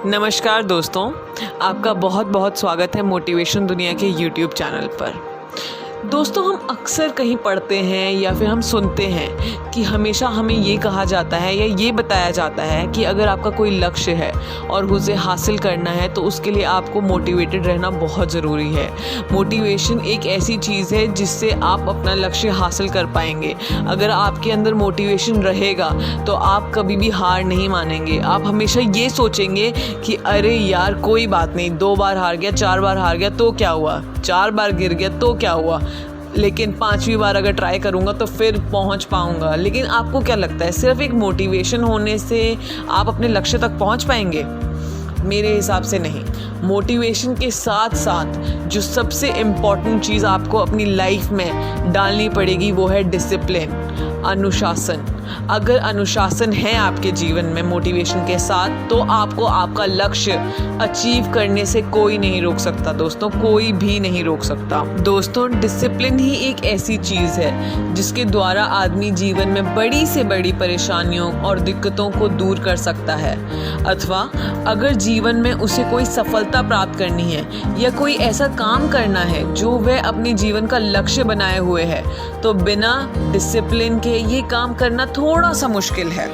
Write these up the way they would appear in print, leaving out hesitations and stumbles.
नमस्कार दोस्तों, आपका बहुत बहुत स्वागत है मोटिवेशन दुनिया के यूट्यूब चैनल पर। दोस्तों, हम अक्सर कहीं पढ़ते हैं या फिर हम सुनते हैं कि हमेशा हमें ये कहा जाता है या ये बताया जाता है कि अगर आपका कोई लक्ष्य है और उसे हासिल करना है तो उसके लिए आपको मोटिवेटेड रहना बहुत ज़रूरी है। मोटिवेशन एक ऐसी चीज़ है जिससे आप अपना लक्ष्य हासिल कर पाएंगे। अगर आपके अंदर मोटिवेशन रहेगा तो आप कभी भी हार नहीं मानेंगे। आप हमेशा ये सोचेंगे कि अरे यार कोई बात नहीं, 2 बार हार गया, 4 बार हार गया तो क्या हुआ, 4 बार गिर गया तो क्या हुआ, लेकिन 5वीं बार अगर ट्राई करूँगा तो फिर पहुँच पाऊँगा। लेकिन आपको क्या लगता है, सिर्फ एक मोटिवेशन होने से आप अपने लक्ष्य तक पहुँच पाएंगे? मेरे हिसाब से नहीं। मोटिवेशन के साथ साथ जो सबसे इम्पॉर्टेंट चीज़ आपको अपनी लाइफ में डालनी पड़ेगी वो है डिसिप्लिन, अनुशासन। अगर अनुशासन है आपके जीवन में मोटिवेशन के साथ तो आपको आपका लक्ष्य अचीव करने से कोई नहीं रोक सकता। दोस्तों, कोई भी नहीं रोक सकता। दोस्तों, डिसिप्लिन ही एक ऐसी चीज़ है जिसके द्वारा आदमी जीवन में बड़ी से बड़ी परेशानियों और दिक्कतों को दूर कर सकता है। अथवा अगर जीवन में उसे कोई सफलता प्राप्त करनी है या कोई ऐसा काम करना है जो वह अपने जीवन का लक्ष्य बनाए हुए है तो बिना डिसिप्लिन के ये काम करना थोड़ा सा मुश्किल है।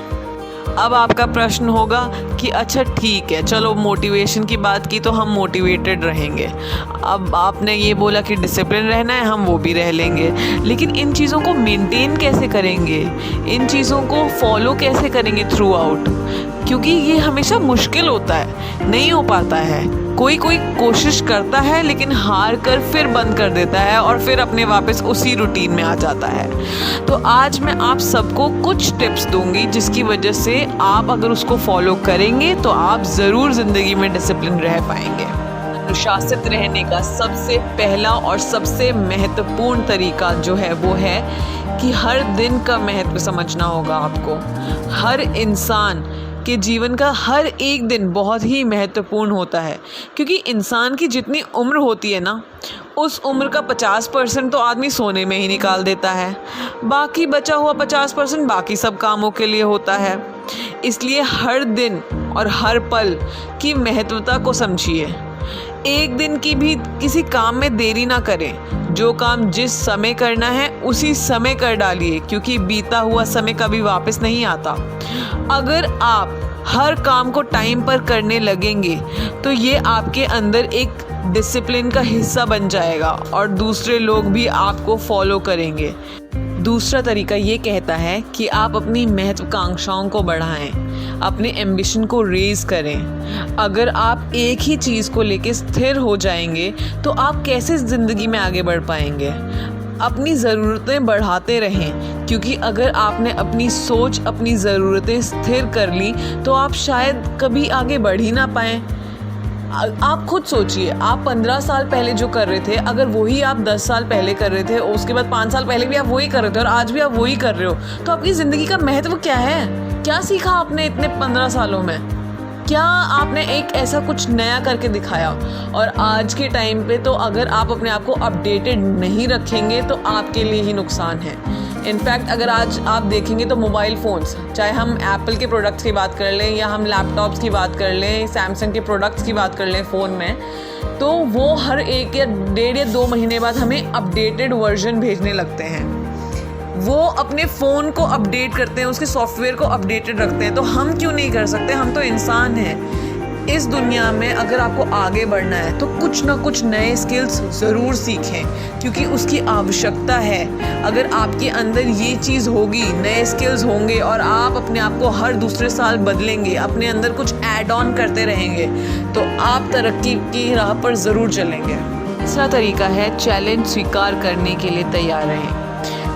अब आपका प्रश्न होगा कि अच्छा ठीक है, चलो मोटिवेशन की बात की तो हम मोटिवेटेड रहेंगे। अब आपने ये बोला कि डिसिप्लिन रहना है, हम वो भी रह लेंगे, लेकिन इन चीज़ों को मेंटेन कैसे करेंगे, इन चीज़ों को फॉलो कैसे करेंगे थ्रू आउट? क्योंकि ये हमेशा मुश्किल होता है, नहीं हो पाता है। कोई कोशिश करता है लेकिन हार कर फिर बंद कर देता है और फिर अपने वापस उसी रूटीन में आ जाता है। तो आज मैं आप सबको कुछ टिप्स दूंगी जिसकी वजह से आप अगर उसको फॉलो करेंगे तो आप ज़रूर ज़िंदगी में डिसिप्लिन रह पाएंगे। अनुशासित रहने का सबसे पहला और सबसे महत्वपूर्ण तरीका जो है वो है कि हर दिन का महत्व समझना होगा आपको। हर इंसान के जीवन का हर एक दिन बहुत ही महत्वपूर्ण होता है, क्योंकि इंसान की जितनी उम्र होती है ना, उस उम्र का 50% तो आदमी सोने में ही निकाल देता है, बाकी बचा हुआ 50% बाकी सब कामों के लिए होता है। इसलिए हर दिन और हर पल की महत्वता को समझिए। एक दिन की भी किसी काम में देरी ना करें। जो काम जिस समय करना है उसी समय कर डालिए, क्योंकि बीता हुआ समय कभी वापस नहीं आता। अगर आप हर काम को टाइम पर करने लगेंगे तो ये आपके अंदर एक डिसिप्लिन का हिस्सा बन जाएगा और दूसरे लोग भी आपको फॉलो करेंगे। दूसरा तरीका ये कहता है कि आप अपनी महत्वाकांक्षाओं को बढ़ाएं, अपने एम्बिशन को रेज करें। अगर आप एक ही चीज़ को लेकर स्थिर हो जाएंगे तो आप कैसे ज़िंदगी में आगे बढ़ पाएंगे? अपनी ज़रूरतें बढ़ाते रहें, क्योंकि अगर आपने अपनी सोच, अपनी ज़रूरतें स्थिर कर ली तो आप शायद कभी आगे बढ़ ही ना पाएँ। आप खुद सोचिए, आप 15 साल पहले जो कर रहे थे, अगर वही आप 10 साल पहले कर रहे थे, उसके बाद 5 साल पहले भी आप वही कर रहे थे और आज भी आप वही कर रहे हो, तो आपकी ज़िंदगी का महत्व क्या है? क्या सीखा आपने इतने 15 सालों में? क्या आपने एक ऐसा कुछ नया करके दिखाया? और आज के टाइम पे तो अगर आप अपने आप को अपडेटेड नहीं रखेंगे तो आपके लिए ही नुकसान है। इनफैक्ट अगर आज आप देखेंगे तो मोबाइल फ़ोन्स, चाहे हम एप्पल के प्रोडक्ट्स की बात कर लें या हम लैपटॉप्स की बात कर लें, सैमसंग के प्रोडक्ट्स की बात कर लें फ़ोन में, तो वो हर 1 या 1.5 या 2 महीने बाद हमें अपडेटेड वर्जन भेजने लगते हैं। वो अपने फ़ोन को अपडेट करते हैं, उसके सॉफ्टवेयर को अपडेटेड रखते हैं। तो हम क्यों नहीं कर सकते? हम तो इंसान हैं। इस दुनिया में अगर आपको आगे बढ़ना है तो कुछ ना कुछ नए स्किल्स ज़रूर सीखें, क्योंकि उसकी आवश्यकता है। अगर आपके अंदर ये चीज़ होगी, नए स्किल्स होंगे और आप अपने आप को हर दूसरे साल बदलेंगे, अपने अंदर कुछ ऐड ऑन करते रहेंगे, तो आप तरक्की की राह पर ज़रूर चलेंगे। तीसरा तरीका है चैलेंज स्वीकार करने के लिए तैयार रहें।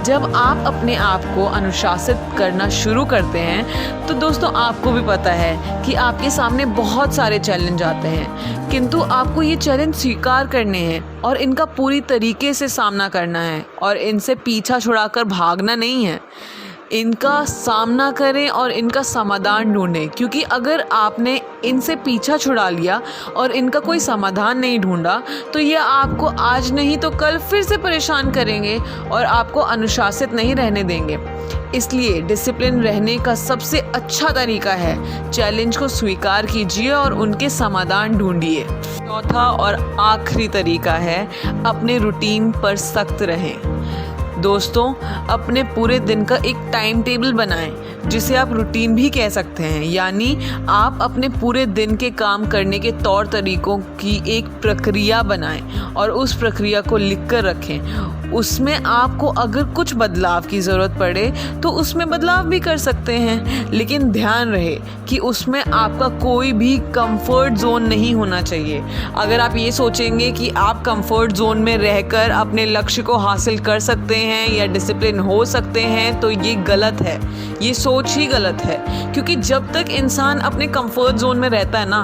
जब आप अपने आप को अनुशासित करना शुरू करते हैं तो दोस्तों आपको भी पता है कि आपके सामने बहुत सारे चैलेंज आते हैं, किंतु आपको ये चैलेंज स्वीकार करने हैं और इनका पूरी तरीके से सामना करना है और इनसे पीछा छुड़ाकर भागना नहीं है। इनका सामना करें और इनका समाधान ढूंढें, क्योंकि अगर आपने इनसे पीछा छुड़ा लिया और इनका कोई समाधान नहीं ढूंढा तो ये आपको आज नहीं तो कल फिर से परेशान करेंगे और आपको अनुशासित नहीं रहने देंगे। इसलिए डिसिप्लिन रहने का सबसे अच्छा तरीका है चैलेंज को स्वीकार कीजिए और उनके समाधान ढूंढिए। चौथा और आखिरी तरीका है अपने रूटीन पर सख्त रहें। दोस्तों, अपने पूरे दिन का एक टाइम टेबल बनाएं, जिसे आप रूटीन भी कह सकते हैं। यानी आप अपने पूरे दिन के काम करने के तौर तरीकों की एक प्रक्रिया बनाएं और उस प्रक्रिया को लिख कर रखें। उसमें आपको अगर कुछ बदलाव की ज़रूरत पड़े तो उसमें बदलाव भी कर सकते हैं, लेकिन ध्यान रहे कि उसमें आपका कोई भी कंफर्ट जोन नहीं होना चाहिए। अगर आप ये सोचेंगे कि आप कंफर्ट जोन में रहकर अपने लक्ष्य को हासिल कर सकते हैं या डिसिप्लिन हो सकते हैं तो ये गलत है, ये सोच ही गलत है। क्योंकि जब तक इंसान अपने कंफर्ट जोन में रहता है ना,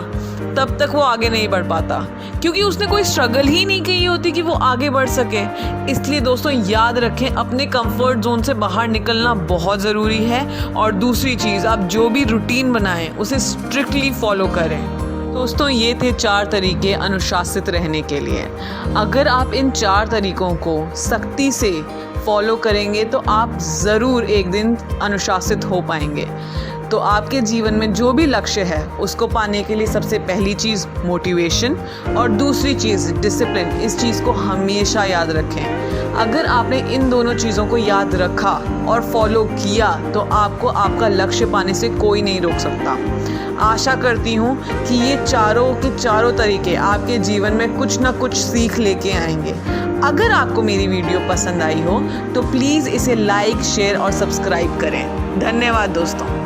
तब तक वो आगे नहीं बढ़ पाता, क्योंकि उसने कोई स्ट्रगल ही नहीं की होती कि वो आगे बढ़ सके। इसलिए दोस्तों याद रखें, अपने कंफर्ट जोन से बाहर निकलना बहुत ज़रूरी है। और दूसरी चीज़, आप जो भी रूटीन बनाएं उसे स्ट्रिक्टली फॉलो करें। दोस्तों, ये थे 4 तरीके अनुशासित रहने के लिए। अगर आप इन 4 तरीकों को सख्ती से फॉलो करेंगे तो आप ज़रूर एक दिन अनुशासित हो पाएंगे। तो आपके जीवन में जो भी लक्ष्य है उसको पाने के लिए सबसे पहली चीज़ मोटिवेशन और दूसरी चीज़ डिसिप्लिन। इस चीज़ को हमेशा याद रखें। अगर आपने इन दोनों चीज़ों को याद रखा और फॉलो किया तो आपको आपका लक्ष्य पाने से कोई नहीं रोक सकता। आशा करती हूँ कि ये चारों के चारों तरीके आपके जीवन में कुछ ना कुछ सीख लेके आएंगे। अगर आपको मेरी वीडियो पसंद आई हो तो प्लीज़ इसे लाइक, शेयर और सब्सक्राइब करें। धन्यवाद दोस्तों।